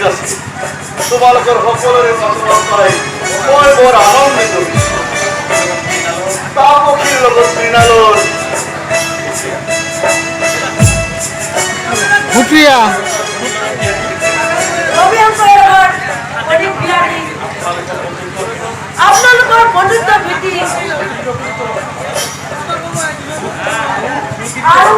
আছে তোমালোকৰ সকলোৰে মতামত পাই মই বৰ আনন্দিত তাপসীৰ লগত মৃণালৰ শুক্রিয়া আপোনালোকৰ বন্ধুত্ব বৃদ্ধি আৰু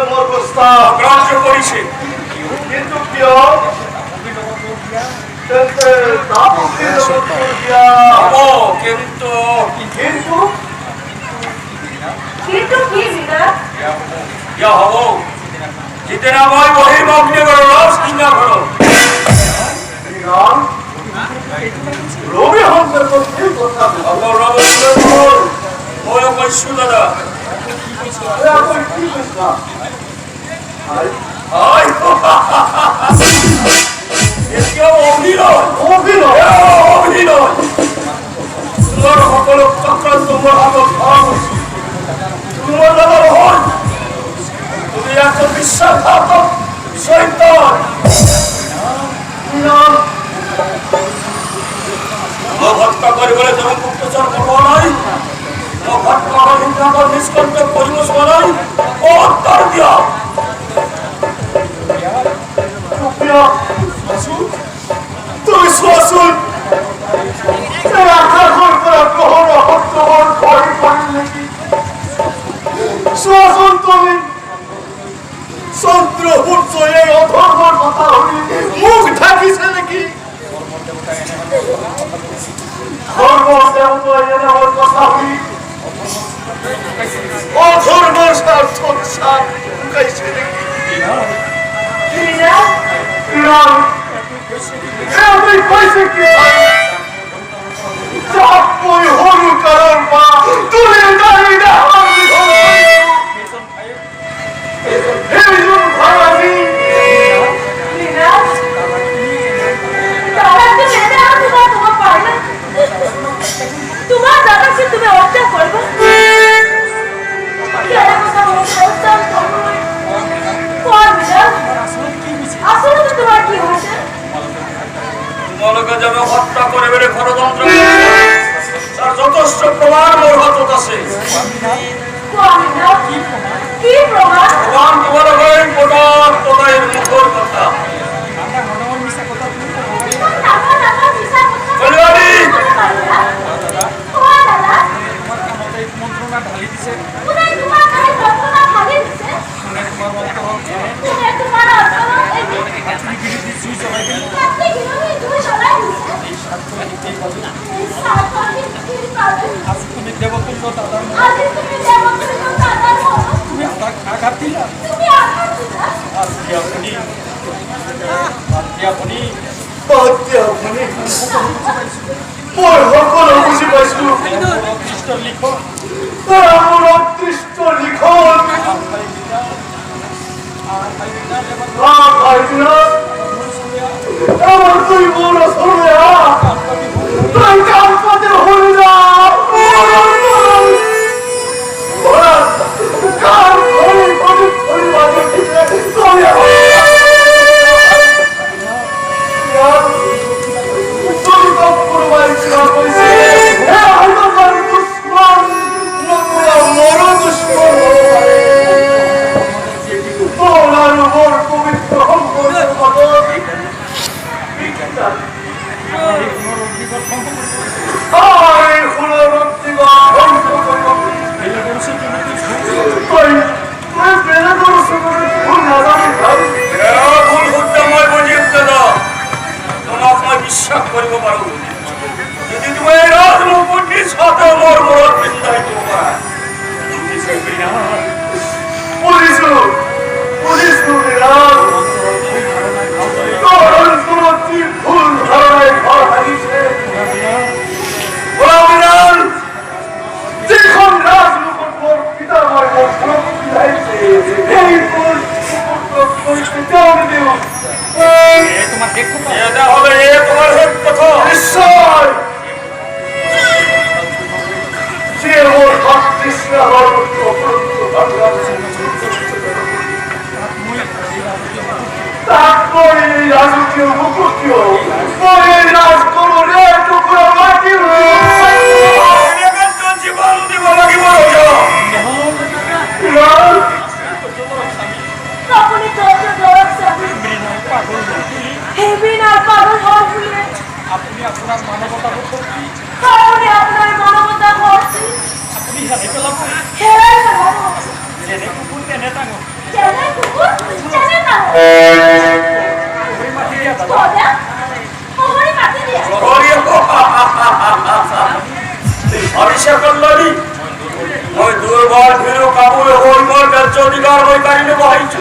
মোৰ প্ৰস্তাৱ গ্ৰহণ কৰিছে কিন্তু কিয় কিন্তু কি হব যেদিনা মই বহিম অগ্নিগড়ৰ ৰস কিনা ঘৰত ৰবি শংকৰ মই কৈছো দাদা এতিয়াও অভিনয় তোমাৰ সকলো চক্ৰান্ত মোৰ হাতত তোমাৰ দাদাৰ হ'ল তুমি একটা বিশ্বাসঘাতক শয়তান মোক হত্যা কৰিবলৈ তুমি গুপ্তচৰ কৰিব নাই মোক হত্যা অহিংসাকৰ নিষ্কণ্ঠ কৰিব চোৱা নাই উত্তৰ দিয়া তুমি চোৱাচোন আকাশৰ পৰা গ্ৰহণ অসত্যৰ ভয় কৰিল নেকি চোৱাচোন তুমি চন্দ্ৰ সূৰ্য এই অধৰ্মৰ কথা শুনি মুখ ঢাকিছে নেকি ধৰ্মৰ দেৱতাই এনেবোৰ কথা শুনি অধৰ্মৰ স্বাৰ্থত চাপ লুকাইছে নেকি কৈছে কি চাপকৈ সৰু কালৰ পা তুলি দাঁড়ি তোমার দাদাকে তুমি হত্যা করবে আসলে তো তোমার কি হয়েছে তোমালোকে যাবে হত্যা করে বেড়ে ষড়যন্ত্র তার যথেষ্ট প্রমাণ মোর হাতত আছে কি প্রমাণ প্রমাণ তোমালোকে কোটায় মুখর কথা মই সকলো বুজি পাইছো মোৰ অদৃষ্ট লিখন আমার তুই বড় শোনে তুই কালপতে হয়ে যা কার ঘরে কবি পরিবার বিশ্বাস কৰিব পাৰো যদি তুমি ৰাজমুকুটি সাথে মোৰ মূৰত পিন্ধাই দিব পাৰা পুলিছো ভুল ধাৰণাই ঘৰ ভাঙিছে যিখন ৰাজমুকুট মোৰ পিতাৰ মই মোৰ ঘৰত পিন্ধাইছে সেই ভুল কেতিয়াও নিদিওঁ তোমার দেখো তো এটা হবে এ তোমার হেড কথা নিশ্চয় যে ওর হাত কৃষ্ণ হওয়ার মতো অপরন্ত ভাবলাম তারপর এই রাজকীয় মুকুটীয় পরে রাজকমলে টুকরো মাটি জীবন দিব লাগিব তখনই চলছে জবাব স্বামী হে বিনার পাগল হওয়া ভুলে আপনি আপনার মানবতা বোধ তখনই আপনার মানবতা করছি আপনি হাতে পেলাম হে বাবা জেনে কুকুর তেনে টাঙো জানে কুকুর জানে না ওই মাটি দিয়া দাদা কোদা ওরে মাটি দিয়া অভিষেক কল্যাণী ওই দুর্বল ভীরু কাবুল হই মোর কার্য অধিকার বই কারিনে বহাইছু